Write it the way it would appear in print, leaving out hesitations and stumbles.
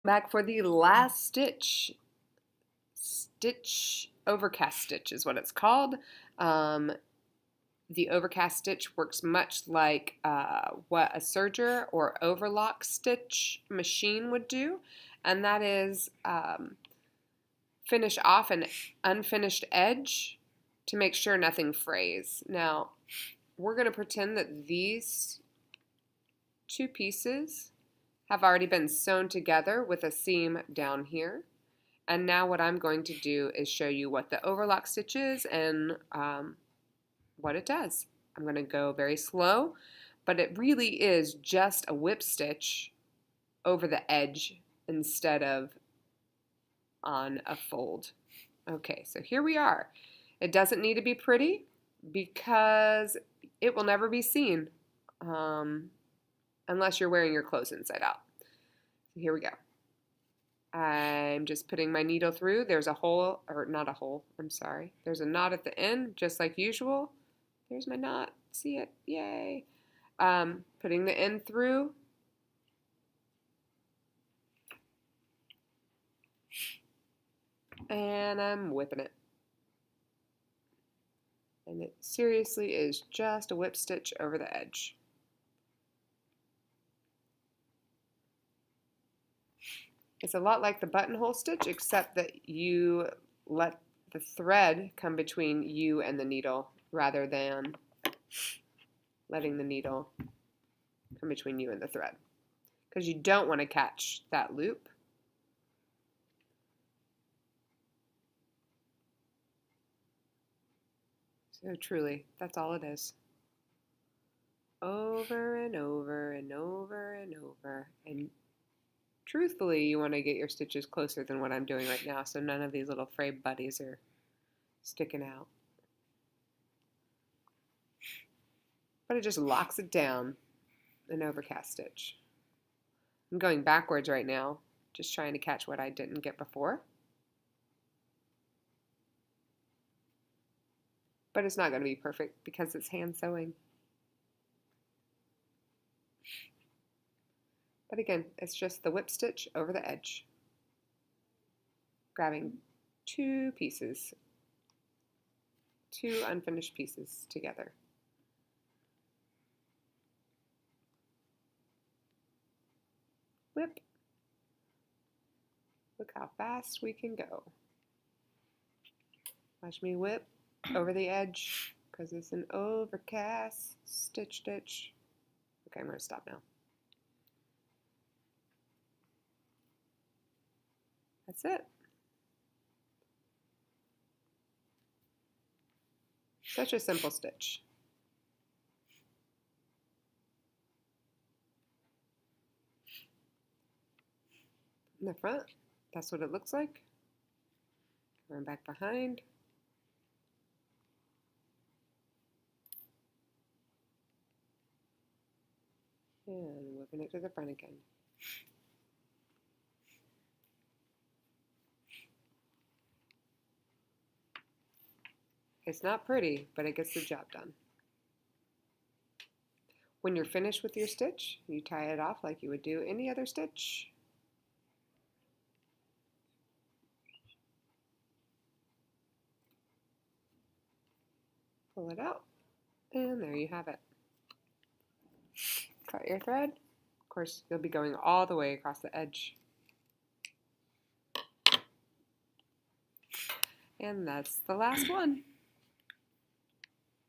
Back for the last stitch. Overcast stitch is what it's called. Um, the overcast stitch works much like what a serger or overlock stitch machine would do, and that is finish off an unfinished edge to make sure nothing frays. Now, we're going to pretend that these two pieces have already been sewn together with a seam down here. And now what I'm going to do is show you what the overlock stitch is and what it does. I'm going to go very slow, but it really is just a whip stitch over the edge instead of on a fold. Okay, so here we are. It doesn't need to be pretty because it will never be seen unless you're wearing your clothes inside out. So here we go. I'm just putting my needle through. There's a hole, or not a hole, I'm sorry. There's a knot at the end, just like usual. There's my knot. See it? Yay. Putting the end through. And I'm whipping it. And it seriously is just a whip stitch over the edge. It's a lot like the buttonhole stitch, except that you let the thread come between you and the needle rather than letting the needle come between you and the thread, because you don't want to catch that loop. So truly, that's all it is. Over and over and over and over. And truthfully, you want to get your stitches closer than what I'm doing right now, so none of these little frayed buddies are sticking out. But it just locks it down, an overcast stitch. I'm going backwards right now, just trying to catch what I didn't get before. But it's not going to be perfect because it's hand sewing. But again, it's just the whip stitch over the edge, grabbing two pieces, two unfinished pieces together. Whip. Look how fast we can go. Watch me whip over the edge because it's an overcast stitch. Okay, I'm going to stop now. That's it. Such a simple stitch. In the front, that's what it looks like. Run back behind. And whipping it to the front again. It's not pretty, but it gets the job done. When you're finished with your stitch, you tie it off like you would do any other stitch. Pull it out, and there you have it. Cut your thread. Of course, you'll be going all the way across the edge. And that's the last one.